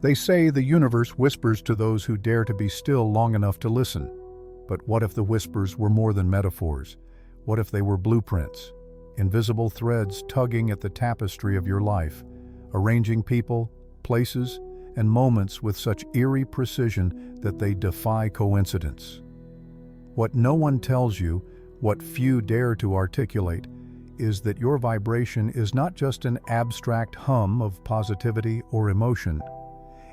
They say the universe whispers to those who dare to be still long enough to listen. But what if the whispers were more than metaphors? What if they were blueprints? Invisible threads tugging at the tapestry of your life, arranging people, places, and moments with such eerie precision that they defy coincidence. What no one tells you, what few dare to articulate, is that your vibration is not just an abstract hum of positivity or emotion.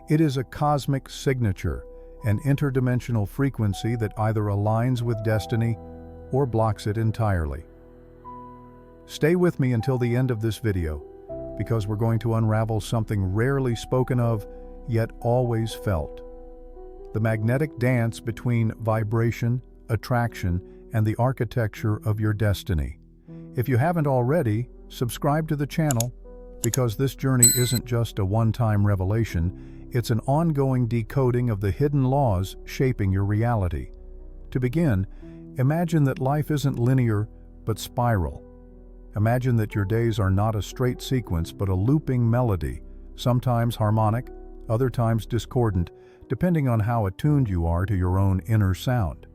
It is a cosmic signature, an interdimensional frequency that either aligns with destiny or blocks it entirely. Stay with me until the end of this video, because we're going to unravel something rarely spoken of, yet always felt. The magnetic dance between vibration, attraction, and the architecture of your destiny. If you haven't already, subscribe to the channel, because this journey isn't just a one-time revelation, it's an ongoing decoding of the hidden laws shaping your reality. To begin, imagine that life isn't linear, but spiral. Imagine that your days are not a straight sequence, but a looping melody, sometimes harmonic, other times discordant, depending on how attuned you are to your own inner sound.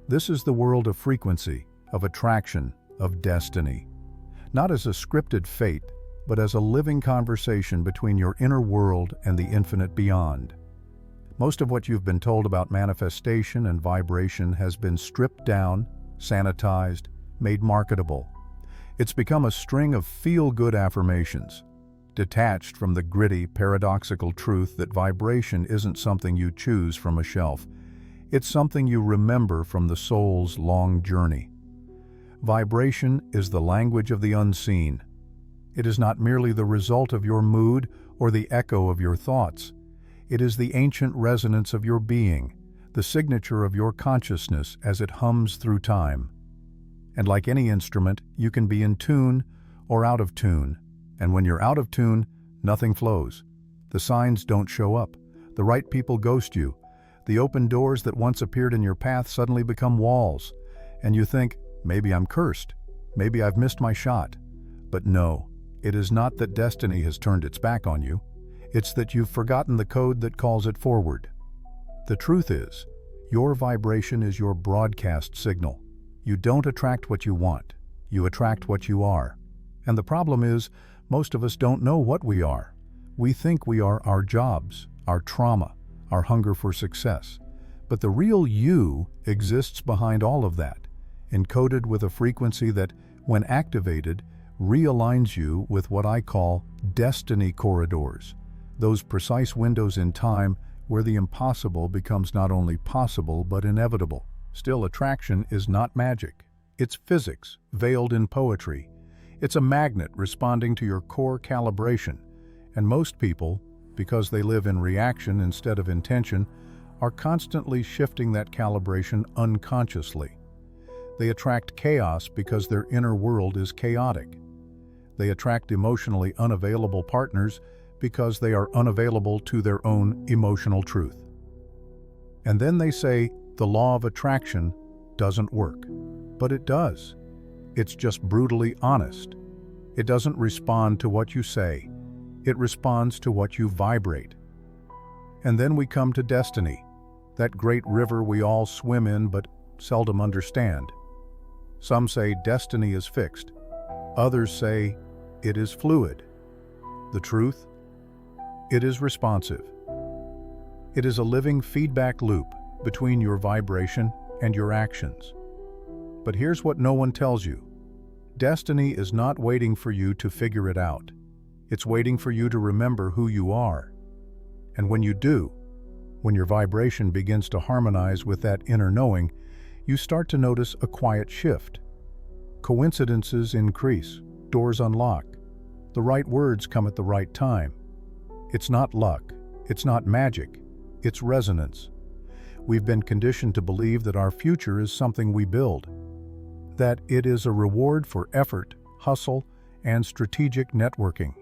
This is the world of frequency, of attraction, of destiny. Not as a scripted fate, but as a living conversation between your inner world and the infinite beyond. Most of what you've been told about manifestation and vibration has been stripped down, sanitized, made marketable. It's become a string of feel-good affirmations, detached from the gritty, paradoxical truth that vibration isn't something you choose from a shelf. It's something you remember from the soul's long journey. Vibration is the language of the unseen. It is not merely the result of your mood or the echo of your thoughts. It is the ancient resonance of your being, the signature of your consciousness as it hums through time. And like any instrument, you can be in tune or out of tune. And when you're out of tune, nothing flows. The signs don't show up. The right people ghost you. The open doors that once appeared in your path suddenly become walls. And you think, maybe I'm cursed. Maybe I've missed my shot. But no, it is not that destiny has turned its back on you. It's that you've forgotten the code that calls it forward. The truth is, your vibration is your broadcast signal. You don't attract what you want. You attract what you are. And the problem is, most of us don't know what we are. We think we are our jobs, our trauma, our hunger for success. But the real you exists behind all of that, encoded with a frequency that, when activated, realigns you with what I call destiny corridors, those precise windows in time where the impossible becomes not only possible but inevitable. Still, attraction is not magic. It's physics, veiled in poetry. It's a magnet responding to your core calibration. And most people, because they live in reaction instead of intention, are constantly shifting that calibration unconsciously. They attract chaos because their inner world is chaotic. They attract emotionally unavailable partners because they are unavailable to their own emotional truth. And then they say the law of attraction doesn't work. But it does. It's just brutally honest. It doesn't respond to what you say. It responds to what you vibrate. And then we come to destiny, that great river we all swim in but seldom understand. Some say destiny is fixed. Others say it is fluid. The truth? It is responsive. It is a living feedback loop between your vibration and your actions. But here's what no one tells you. Destiny is not waiting for you to figure it out. It's waiting for you to remember who you are. And when you do, when your vibration begins to harmonize with that inner knowing, you start to notice a quiet shift. Coincidences increase, doors unlock. The right words come at the right time. It's not luck, it's not magic, it's resonance. We've been conditioned to believe that our future is something we build, that it is a reward for effort, hustle, and strategic networking.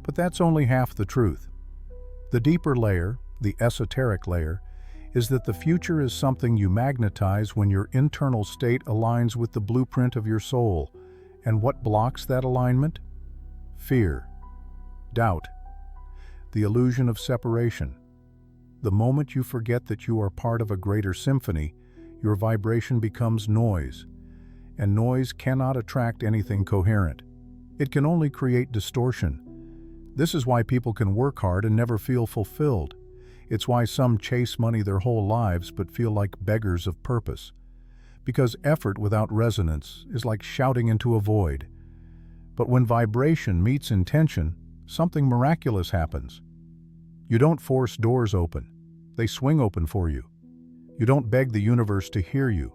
But that's only half the truth. The deeper layer, the esoteric layer, is that the future is something you magnetize when your internal state aligns with the blueprint of your soul. And what blocks that alignment? Fear, doubt, the illusion of separation. The moment you forget that you are part of a greater symphony, your vibration becomes noise, and noise cannot attract anything coherent. It can only create distortion. This is why people can work hard and never feel fulfilled. It's why some chase money their whole lives but feel like beggars of purpose. Because effort without resonance is like shouting into a void. But when vibration meets intention, something miraculous happens. You don't force doors open. They swing open for you. You don't beg the universe to hear you.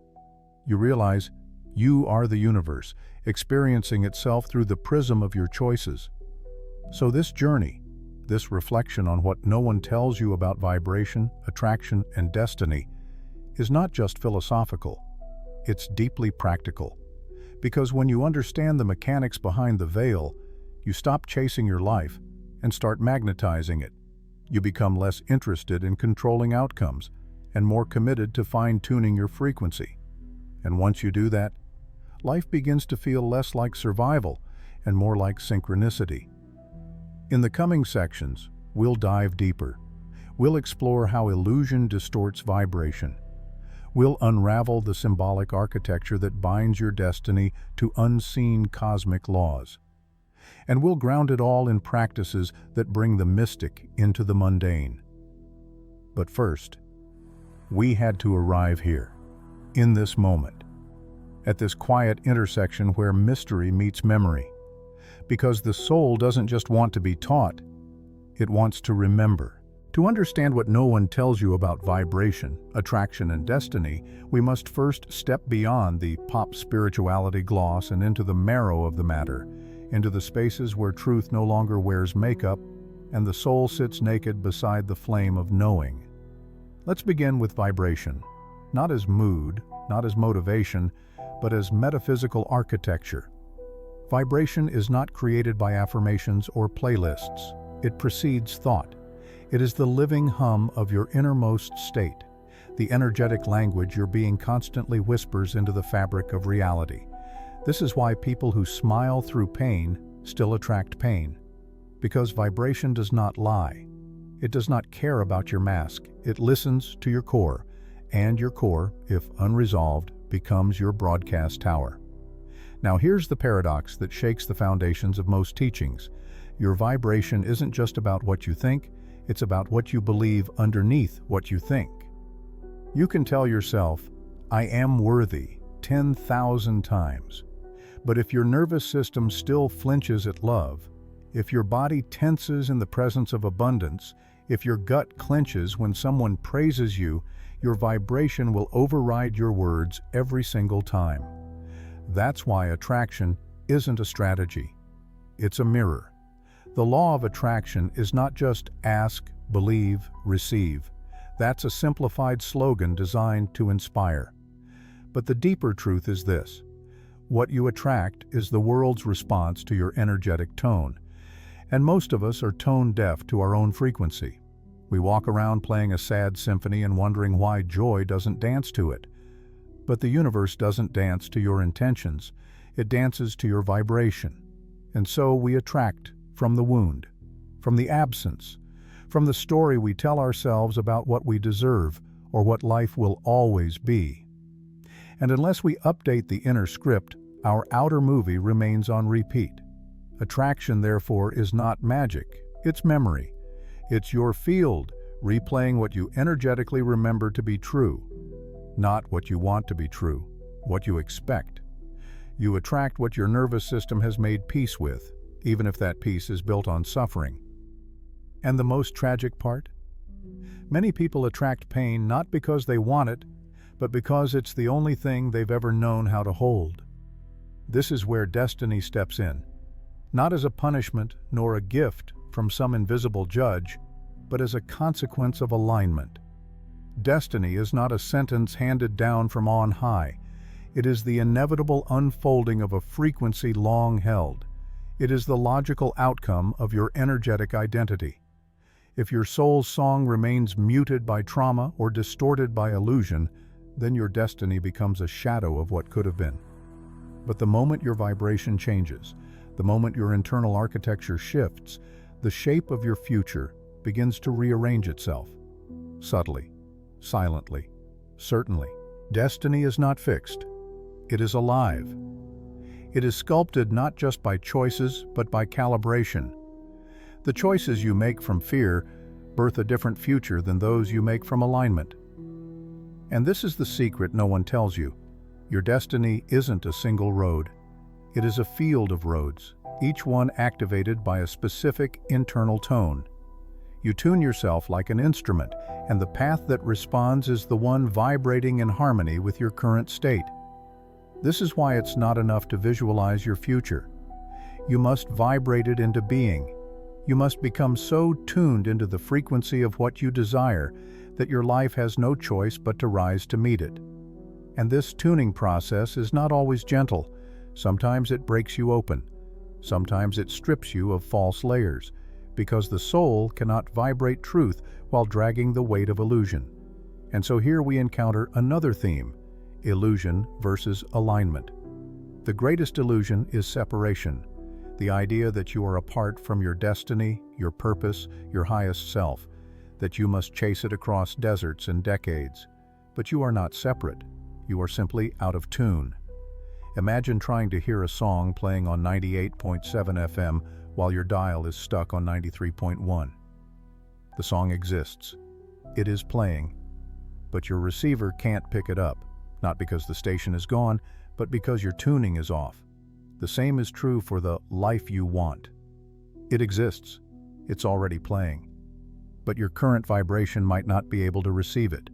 You realize you are the universe, experiencing itself through the prism of your choices. So this journey, this reflection on what no one tells you about vibration, attraction, and destiny, is not just philosophical. It's deeply practical. Because when you understand the mechanics behind the veil, you stop chasing your life and start magnetizing it. You become less interested in controlling outcomes and more committed to fine-tuning your frequency. And once you do that, life begins to feel less like survival and more like synchronicity. In the coming sections, we'll dive deeper. We'll explore how illusion distorts vibration. We'll unravel the symbolic architecture that binds your destiny to unseen cosmic laws. And we'll ground it all in practices that bring the mystic into the mundane. But first, we had to arrive here, in this moment, at this quiet intersection where mystery meets memory. Because the soul doesn't just want to be taught, it wants to remember. To understand what no one tells you about vibration, attraction, and destiny, we must first step beyond the pop spirituality gloss and into the marrow of the matter, into the spaces where truth no longer wears makeup and the soul sits naked beside the flame of knowing. Let's begin with vibration, not as mood, not as motivation, but as metaphysical architecture. Vibration is not created by affirmations or playlists. It precedes thought. It is the living hum of your innermost state, the energetic language your being constantly whispers into the fabric of reality. This is why people who smile through pain still attract pain. Because vibration does not lie. It does not care about your mask. It listens to your core, and your core, if unresolved, becomes your broadcast tower. Now here's the paradox that shakes the foundations of most teachings. Your vibration isn't just about what you think, it's about what you believe underneath what you think. You can tell yourself, "I am worthy," 10,000 times. But if your nervous system still flinches at love, if your body tenses in the presence of abundance, if your gut clenches when someone praises you, your vibration will override your words every single time. That's why attraction isn't a strategy. It's a mirror. The law of attraction is not just ask, believe, receive. That's a simplified slogan designed to inspire. But the deeper truth is this. What you attract is the world's response to your energetic tone. And most of us are tone deaf to our own frequency. We walk around playing a sad symphony and wondering why joy doesn't dance to it. But the universe doesn't dance to your intentions. It dances to your vibration. And so we attract from the wound, from the absence, from the story we tell ourselves about what we deserve or what life will always be. And unless we update the inner script, our outer movie remains on repeat. Attraction, therefore, is not magic. It's memory. It's your field, replaying what you energetically remember to be true. Not what you want to be true, what you expect. You attract what your nervous system has made peace with, even if that peace is built on suffering. And the most tragic part? Many people attract pain not because they want it, but because it's the only thing they've ever known how to hold. This is where destiny steps in, not as a punishment nor a gift from some invisible judge, but as a consequence of alignment. Destiny is not a sentence handed down from on high. It is the inevitable unfolding of a frequency long held. It is the logical outcome of your energetic identity. If your soul's song remains muted by trauma or distorted by illusion, then your destiny becomes a shadow of what could have been. But the moment your vibration changes, the moment your internal architecture shifts, the shape of your future, begins to rearrange itself. Subtly, silently, certainly. Destiny is not fixed. It is alive. It is sculpted not just by choices, but by calibration. The choices you make from fear birth a different future than those you make from alignment. And this is the secret no one tells you. Your destiny isn't a single road. It is a field of roads, each one activated by a specific internal tone. You tune yourself like an instrument, and the path that responds is the one vibrating in harmony with your current state. This is why it's not enough to visualize your future. You must vibrate it into being. You must become so tuned into the frequency of what you desire that your life has no choice but to rise to meet it. And this tuning process is not always gentle. Sometimes it breaks you open. Sometimes it strips you of false layers, because the soul cannot vibrate truth while dragging the weight of illusion. And so here we encounter another theme: illusion versus alignment. The greatest illusion is separation, the idea that you are apart from your destiny, your purpose, your highest self, that you must chase it across deserts and decades. But you are not separate. You are simply out of tune. Imagine trying to hear a song playing on 98.7 FM while your dial is stuck on 93.1. The song exists. It is playing. But your receiver can't pick it up, not because the station is gone, but because your tuning is off. The same is true for the life you want. It exists. It's already playing. But your current vibration might not be able to receive it.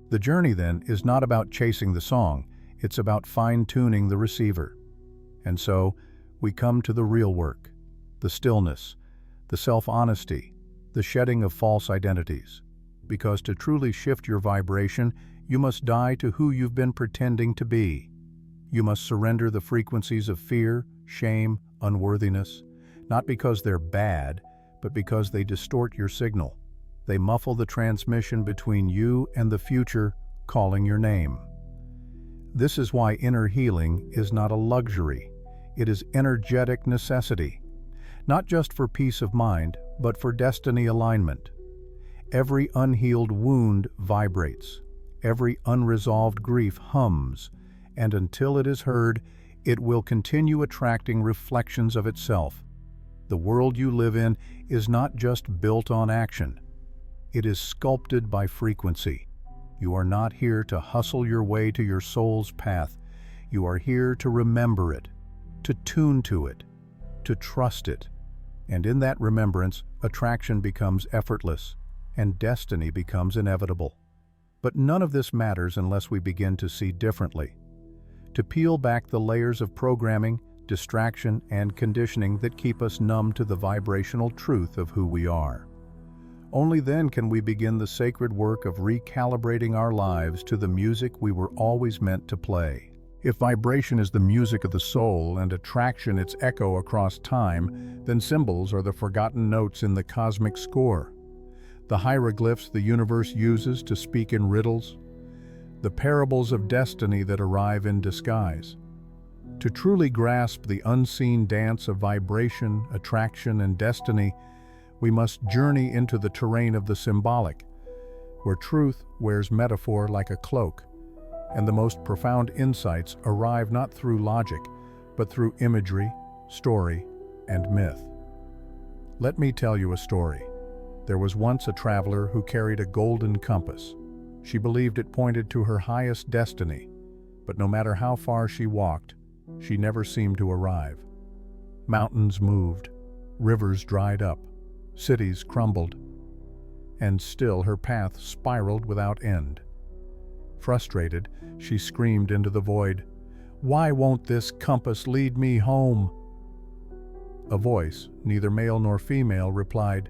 The journey, then, is not about chasing the song. It's about fine-tuning the receiver. And so, we come to the real work, the stillness, the self-honesty, the shedding of false identities. Because to truly shift your vibration, you must die to who you've been pretending to be. You must surrender the frequencies of fear, shame, unworthiness, not because they're bad, but because they distort your signal. They muffle the transmission between you and the future calling your name. This is why inner healing is not a luxury. It is energetic necessity, not just for peace of mind, but for destiny alignment. Every unhealed wound vibrates. Every unresolved grief hums, and until it is heard, it will continue attracting reflections of itself. The world you live in is not just built on action. It is sculpted by frequency. You are not here to hustle your way to your soul's path. You are here to remember it, to tune to it, to trust it. And in that remembrance, attraction becomes effortless, and destiny becomes inevitable. But none of this matters unless we begin to see differently, to peel back the layers of programming, distraction, and conditioning that keep us numb to the vibrational truth of who we are. Only then can we begin the sacred work of recalibrating our lives to the music we were always meant to play. If vibration is the music of the soul and attraction its echo across time, then symbols are the forgotten notes in the cosmic score. The hieroglyphs the universe uses to speak in riddles, the parables of destiny that arrive in disguise. To truly grasp the unseen dance of vibration, attraction, and destiny, we must journey into the terrain of the symbolic, where truth wears metaphor like a cloak, and the most profound insights arrive not through logic, but through imagery, story, and myth. Let me tell you a story. There was once a traveler who carried a golden compass. She believed it pointed to her highest destiny, but no matter how far she walked, she never seemed to arrive. Mountains moved, rivers dried up, cities crumbled, and still her path spiraled without end. Frustrated, she screamed into the void, "Why won't this compass lead me home?" A voice, neither male nor female, replied,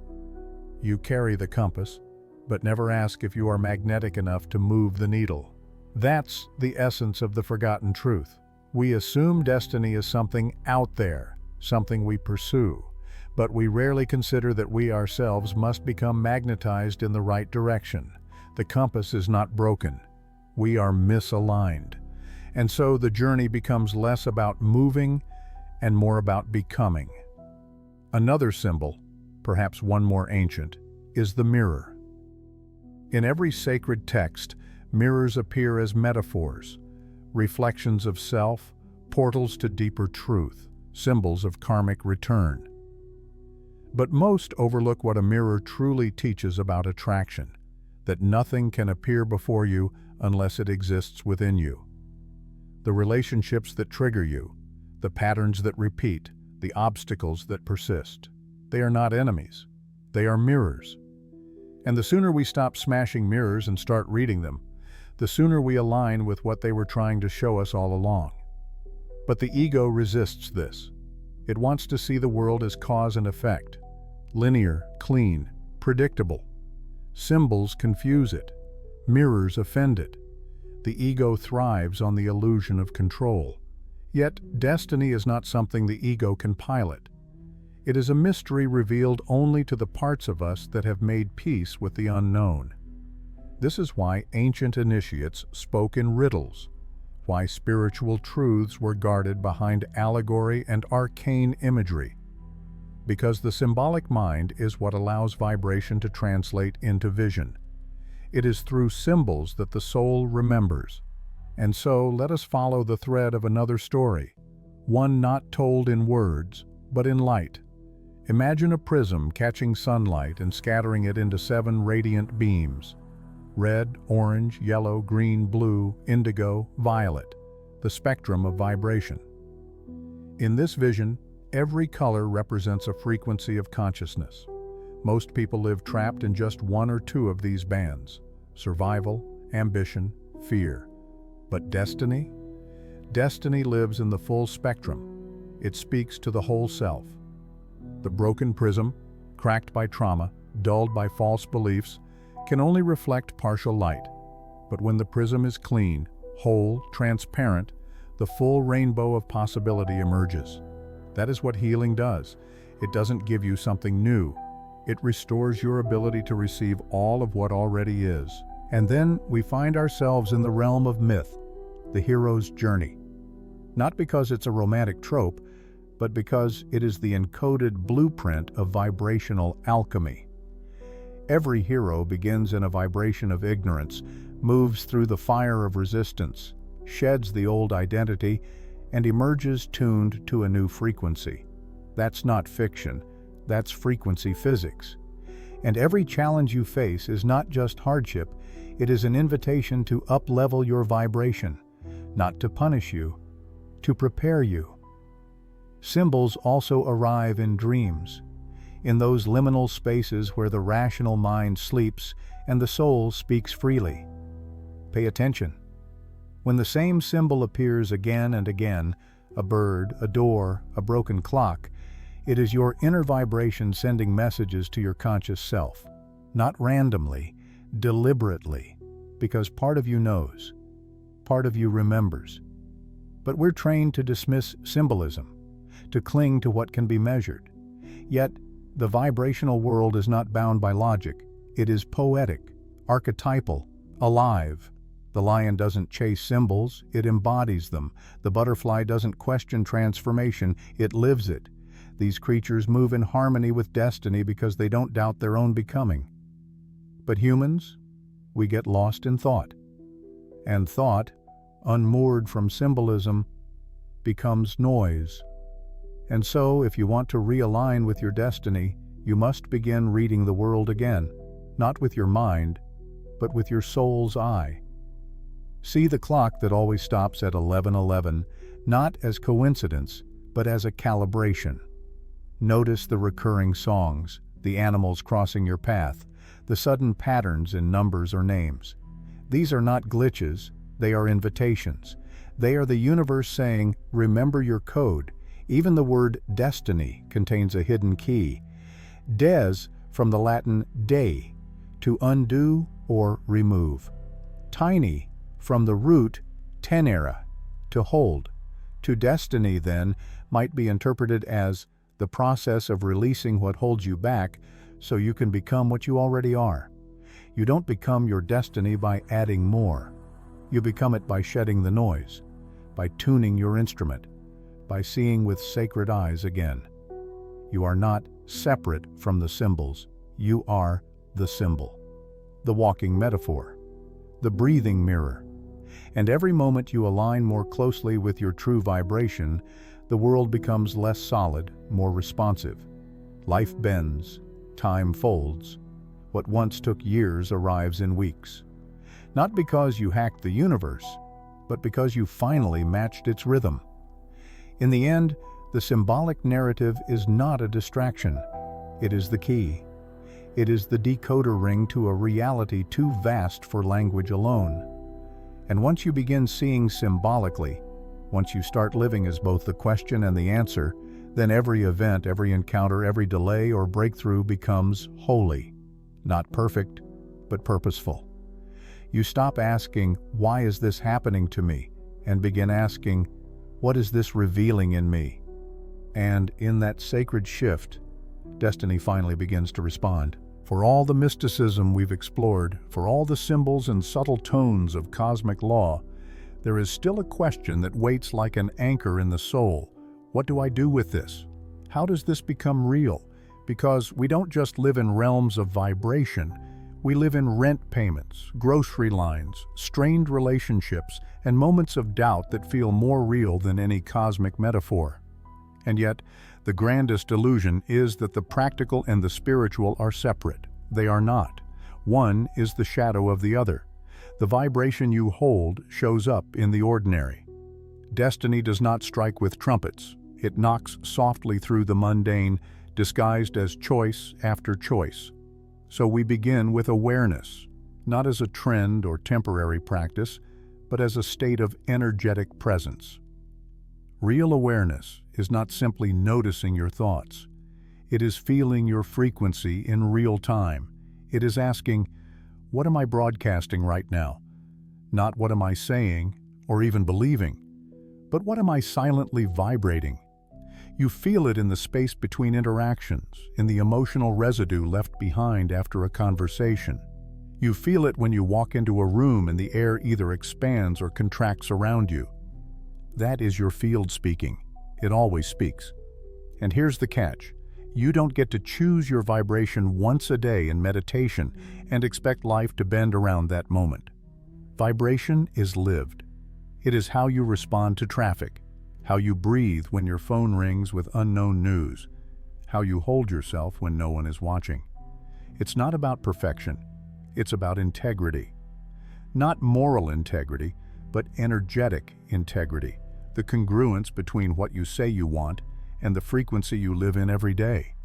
"You carry the compass, but never ask if you are magnetic enough to move the needle." That's the essence of the forgotten truth. We assume destiny is something out there, something we pursue, but we rarely consider that we ourselves must become magnetized in the right direction. The compass is not broken. We are misaligned. And so the journey becomes less about moving and more about becoming. Another symbol, perhaps one more ancient, is the mirror. In every sacred text, mirrors appear as metaphors, reflections of self, portals to deeper truth, symbols of karmic return. But most overlook what a mirror truly teaches about attraction, that nothing can appear before you unless it exists within you. The relationships that trigger you, the patterns that repeat, the obstacles that persist, they are not enemies. They are mirrors. And the sooner we stop smashing mirrors and start reading them, the sooner we align with what they were trying to show us all along. But the ego resists this. It wants to see the world as cause and effect, linear, clean, predictable. Symbols confuse it. Mirrors offend it. The ego thrives on the illusion of control. Yet, destiny is not something the ego can pilot. It is a mystery revealed only to the parts of us that have made peace with the unknown. This is why ancient initiates spoke in riddles, why spiritual truths were guarded behind allegory and arcane imagery. Because the symbolic mind is what allows vibration to translate into vision. It is through symbols that the soul remembers. And so let us follow the thread of another story, one not told in words, but in light. Imagine a prism catching sunlight and scattering it into 7 radiant beams: red, orange, yellow, green, blue, indigo, violet, the spectrum of vibration. In this vision, every color represents a frequency of consciousness. Most people live trapped in just 1 or 2 of these bands: survival, ambition, fear. But destiny? Destiny lives in the full spectrum. It speaks to the whole self. The broken prism, cracked by trauma, dulled by false beliefs, can only reflect partial light. But when the prism is clean, whole, transparent, the full rainbow of possibility emerges. That is what healing does. It doesn't give you something new. It restores your ability to receive all of what already is. And then we find ourselves in the realm of myth, the hero's journey. Not because it's a romantic trope, but because it is the encoded blueprint of vibrational alchemy. Every hero begins in a vibration of ignorance, moves through the fire of resistance, sheds the old identity, and emerges tuned to a new frequency. That's not fiction, that's frequency physics. And every challenge you face is not just hardship, it is an invitation to up-level your vibration, not to punish you, to prepare you. Symbols also arrive in dreams, in those liminal spaces where the rational mind sleeps and the soul speaks freely. Pay attention. When the same symbol appears again and again, a bird, a door, a broken clock, it is your inner vibration sending messages to your conscious self, not randomly, deliberately, because part of you knows, part of you remembers. But we're trained to dismiss symbolism, to cling to what can be measured. Yet, the vibrational world is not bound by logic. It is poetic, archetypal, alive. The lion doesn't chase symbols, it embodies them. The butterfly doesn't question transformation, it lives it. These creatures move in harmony with destiny because they don't doubt their own becoming. But humans, we get lost in thought. And thought, unmoored from symbolism, becomes noise. And so, if you want to realign with your destiny, you must begin reading the world again, not with your mind, but with your soul's eye. See the clock that always stops at 11:11, not as coincidence, but as a calibration. Notice the recurring songs, the animals crossing your path, the sudden patterns in numbers or names. These are not glitches, they are invitations. They are the universe saying, remember your code. Even the word destiny contains a hidden key. Des, from the Latin de, to undo or remove. Tiny, from the root tenere, to hold. To destiny, then, might be interpreted as the process of releasing what holds you back so you can become what you already are. You don't become your destiny by adding more. You become it by shedding the noise, by tuning your instrument, by seeing with sacred eyes again. You are not separate from the symbols. You are the symbol, the walking metaphor, the breathing mirror. And every moment you align more closely with your true vibration, the world becomes less solid, more responsive. Life bends, time folds. What once took years arrives in weeks. Not because you hacked the universe, but because you finally matched its rhythm. In the end, the symbolic narrative is not a distraction. It is the key. It is the decoder ring to a reality too vast for language alone. And once you begin seeing symbolically, once you start living as both the question and the answer, then every event, every encounter, every delay or breakthrough becomes holy. Not perfect, but purposeful. You stop asking, "Why is this happening to me?" and begin asking, "What is this revealing in me?" And in that sacred shift, destiny finally begins to respond. For all the mysticism we've explored, for all the symbols and subtle tones of cosmic law, there is still a question that waits like an anchor in the soul. What do I do with this? How does this become real? Because we don't just live in realms of vibration, we live in rent payments, grocery lines, strained relationships, and moments of doubt that feel more real than any cosmic metaphor. And yet, the grandest illusion is that the practical and the spiritual are separate. They are not. One is the shadow of the other. The vibration you hold shows up in the ordinary. Destiny does not strike with trumpets. It knocks softly through the mundane, disguised as choice after choice. So we begin with awareness, not as a trend or temporary practice, but as a state of energetic presence. Real awareness is not simply noticing your thoughts. It is feeling your frequency in real time. It is asking, what am I broadcasting right now? Not what am I saying or even believing, but what am I silently vibrating? You feel it in the space between interactions, in the emotional residue left behind after a conversation. You feel it when you walk into a room and the air either expands or contracts around you. That is your field speaking. It always speaks. And here's the catch. You don't get to choose your vibration once a day in meditation and expect life to bend around that moment. Vibration is lived. It is how you respond to traffic, how you breathe when your phone rings with unknown news, how you hold yourself when no one is watching. It's not about perfection. It's about integrity. Not moral integrity, but energetic integrity. The congruence between what you say you want and the frequency you live in every day.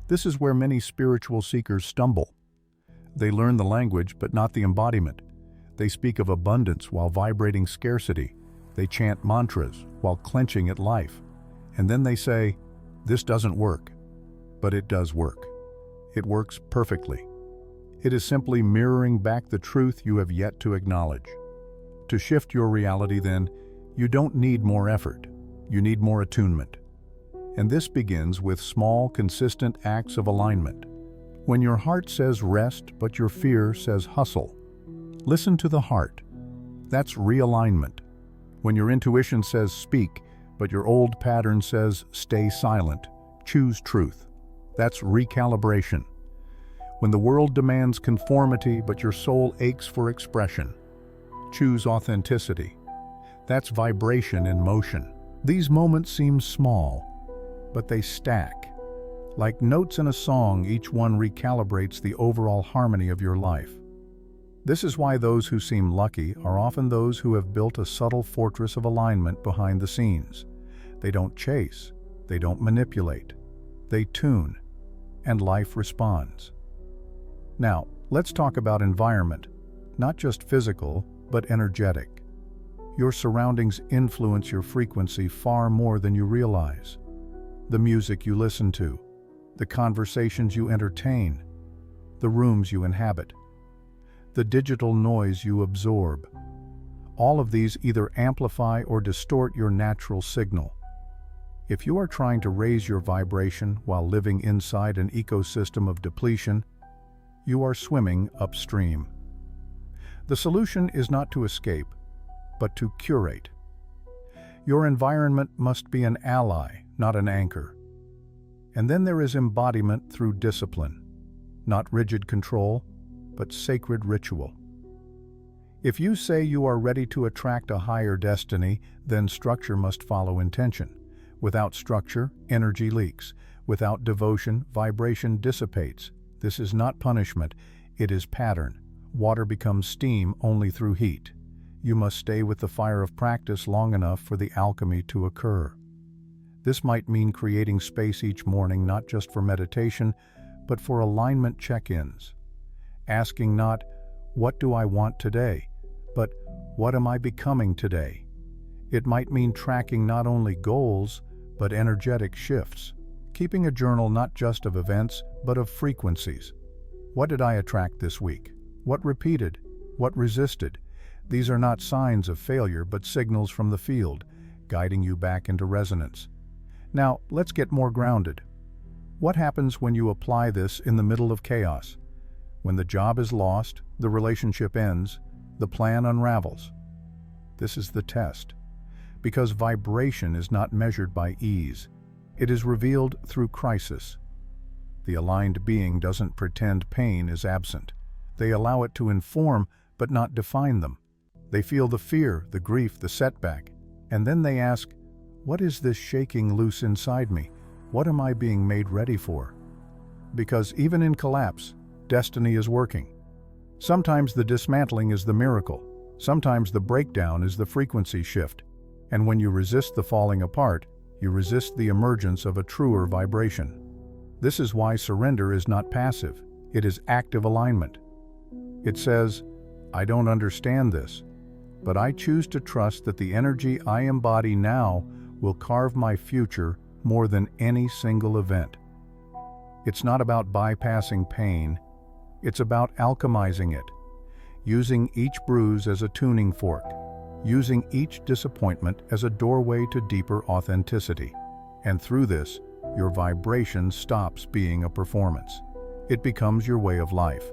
This is where many spiritual seekers stumble. They learn the language but not the embodiment. They speak of abundance while vibrating scarcity. They chant mantras while clenching at life. And then they say, "This doesn't work." But it does work. It works perfectly. It is simply mirroring back the truth you have yet to acknowledge. To shift your reality, then, you don't need more effort. You need more attunement. And this begins with small, consistent acts of alignment. When your heart says rest, but your fear says hustle, listen to the heart. That's realignment. When your intuition says speak, but your old pattern says stay silent, choose truth. That's recalibration. When the world demands conformity, but your soul aches for expression, choose authenticity. That's vibration in motion. These moments seem small, but they stack. Like notes in a song, each one recalibrates the overall harmony of your life. This is why those who seem lucky are often those who have built a subtle fortress of alignment behind the scenes. They don't chase, they don't manipulate, they tune, and life responds. Now, let's talk about environment, not just physical, but energetic. Your surroundings influence your frequency far more than you realize. The music you listen to, the conversations you entertain, the rooms you inhabit, the digital noise you absorb. All of these either amplify or distort your natural signal. If you are trying to raise your vibration while living inside an ecosystem of depletion, you are swimming upstream. The solution is not to escape, but to curate. Your environment must be an ally, not an anchor. And then there is embodiment through discipline. not rigid control, but sacred ritual. If you say you are ready to attract a higher destiny, then structure must follow intention. Without structure, energy leaks. Without devotion, vibration dissipates. This is not punishment, it is pattern. Water becomes steam only through heat. You must stay with the fire of practice long enough for the alchemy to occur. This might mean creating space each morning not just for meditation, but for alignment check-ins. Asking not, "What do I want today?" but "What am I becoming today?" It might mean tracking not only goals, but energetic shifts. Keeping a journal not just of events, but of frequencies. What did I attract this week? What repeated? What resisted? These are not signs of failure, but signals from the field, guiding you back into resonance. Now, let's get more grounded. What happens when you apply this in the middle of chaos? When the job is lost, the relationship ends, the plan unravels. This is the test. Because vibration is not measured by ease. It is revealed through crisis. The aligned being doesn't pretend pain is absent. They allow it to inform, but not define them. They feel the fear, the grief, the setback, and then they ask, "What is this shaking loose inside me? What am I being made ready for?" Because even in collapse, destiny is working. Sometimes the dismantling is the miracle. Sometimes the breakdown is the frequency shift. And when you resist the falling apart, you resist the emergence of a truer vibration. This is why surrender is not passive. It is active alignment. It says, "I don't understand this, but I choose to trust that the energy I embody now will carve my future more than any single event." It's not about bypassing pain. It's about alchemizing it, using each bruise as a tuning fork, using each disappointment as a doorway to deeper authenticity. And through this, your vibration stops being a performance. It becomes your way of life.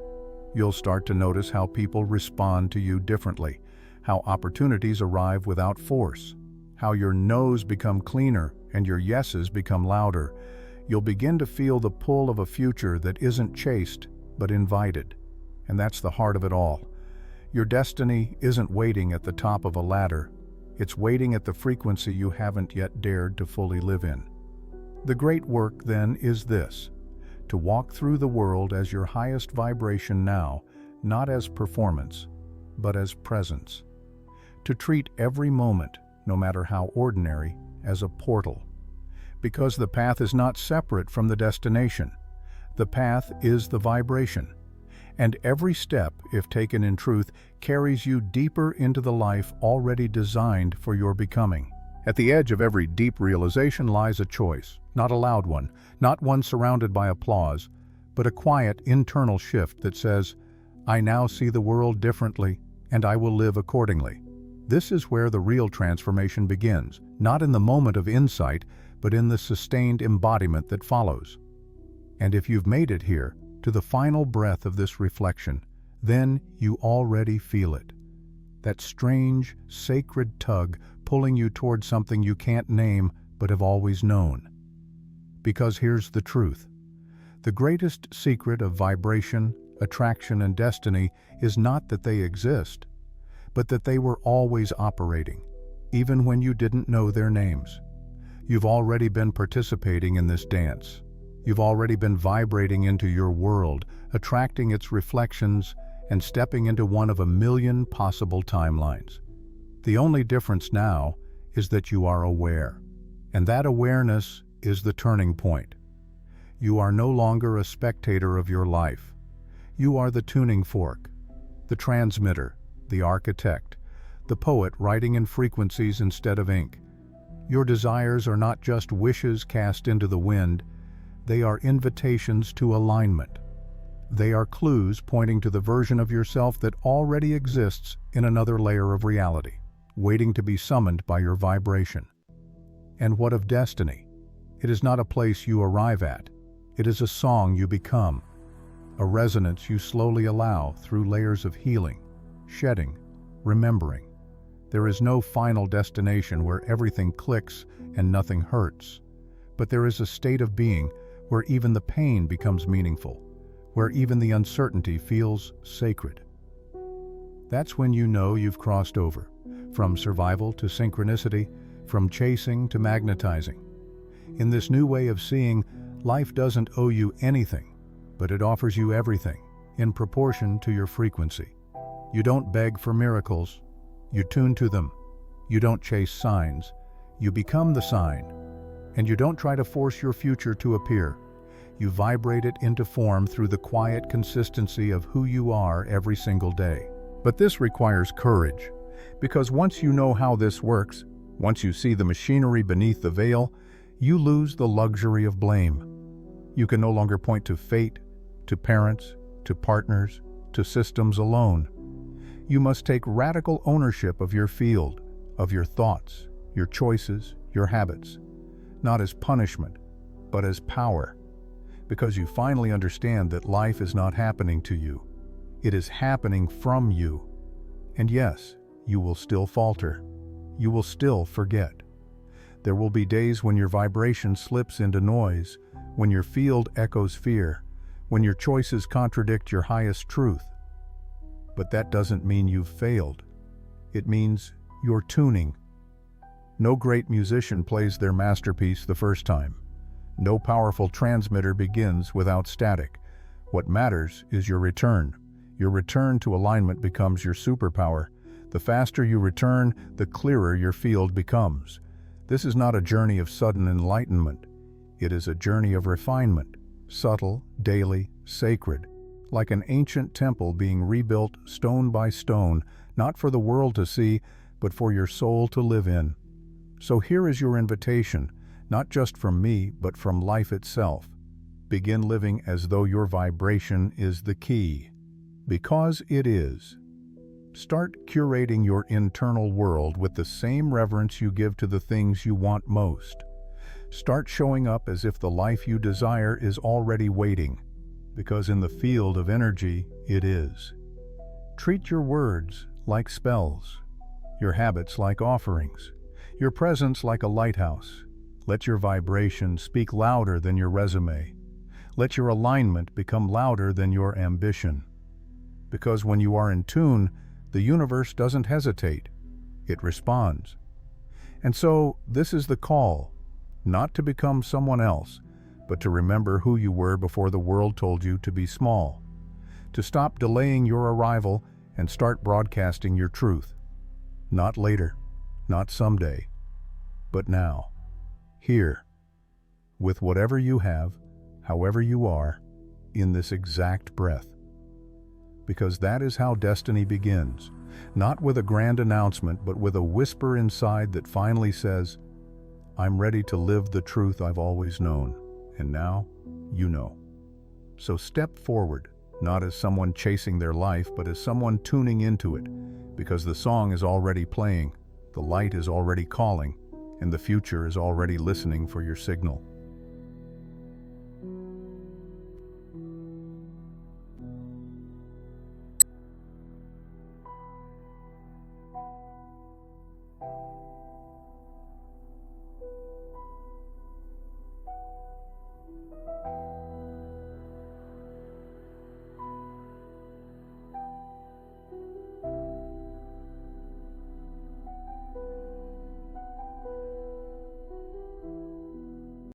You'll start to notice how people respond to you differently, how opportunities arrive without force, how your no's become cleaner and your yeses become louder. You'll begin to feel the pull of a future that isn't chased, but invited. And that's the heart of it all. Your destiny isn't waiting at the top of a ladder. It's waiting at the frequency you haven't yet dared to fully live in. The great work, then, is this: to walk through the world as your highest vibration now, not as performance, but as presence. To treat every moment, no matter how ordinary, as a portal. Because the path is not separate from the destination. The path is the vibration. And every step, if taken in truth, carries you deeper into the life already designed for your becoming. At the edge of every deep realization lies a choice, not a loud one, not one surrounded by applause, but a quiet internal shift that says, "I now see the world differently, and I will live accordingly." This is where the real transformation begins, not in the moment of insight, but in the sustained embodiment that follows. And if you've made it here, to the final breath of this reflection, then you already feel it. That strange, sacred tug pulling you toward something you can't name but have always known. Because here's the truth. The greatest secret of vibration, attraction, and destiny is not that they exist, but that they were always operating, even when you didn't know their names. You've already been participating in this dance. You've already been vibrating into your world, attracting its reflections, and stepping into one of a million possible timelines. The only difference now is that you are aware, and that awareness is the turning point. You are no longer a spectator of your life. You are the tuning fork, the transmitter, the architect, the poet writing in frequencies instead of ink. Your desires are not just wishes cast into the wind. They are invitations to alignment. They are clues pointing to the version of yourself that already exists in another layer of reality, waiting to be summoned by your vibration. And what of destiny? It is not a place you arrive at. It is a song you become, a resonance you slowly allow through layers of healing, shedding, remembering. There is no final destination where everything clicks and nothing hurts, but there is a state of being where even the pain becomes meaningful, where even the uncertainty feels sacred. That's when you know you've crossed over, from survival to synchronicity, from chasing to magnetizing. In this new way of seeing, life doesn't owe you anything, but it offers you everything, in proportion to your frequency. You don't beg for miracles, you tune to them. You don't chase signs, you become the sign. And you don't try to force your future to appear. You vibrate it into form through the quiet consistency of who you are every single day. But this requires courage, because once you know how this works, once you see the machinery beneath the veil, you lose the luxury of blame. You can no longer point to fate, to parents, to partners, to systems alone. You must take radical ownership of your field, of your thoughts, your choices, your habits, not as punishment, but as power, because you finally understand that life is not happening to you. It is happening from you. And yes, you will still falter. You will still forget. There will be days when your vibration slips into noise, when your field echoes fear, when your choices contradict your highest truth. But that doesn't mean you've failed. It means you're tuning. No great musician plays their masterpiece the first time. No powerful transmitter begins without static. What matters is your return. Your return to alignment becomes your superpower. The faster you return, the clearer your field becomes. This is not a journey of sudden enlightenment. It is a journey of refinement, subtle, daily, sacred, like an ancient temple being rebuilt stone by stone, not for the world to see, but for your soul to live in. So here is your invitation, not just from me, but from life itself. Begin living as though your vibration is the key, because it is. Start curating your internal world with the same reverence you give to the things you want most. Start showing up as if the life you desire is already waiting, because in the field of energy, it is. Treat your words like spells, your habits like offerings, your presence like a lighthouse. Let your vibration speak louder than your resume. Let your alignment become louder than your ambition. Because when you are in tune, the universe doesn't hesitate. It responds. And so, this is the call, not to become someone else, but to remember who you were before the world told you to be small. To stop delaying your arrival and start broadcasting your truth. Not later, not someday, but now. Here, with whatever you have, however you are, in this exact breath. Because that is how destiny begins, not with a grand announcement, but with a whisper inside that finally says, I'm ready to live the truth I've always known, and now you know. So step forward, not as someone chasing their life, but as someone tuning into it, because the song is already playing, the light is already calling, and the future is already listening for your signal.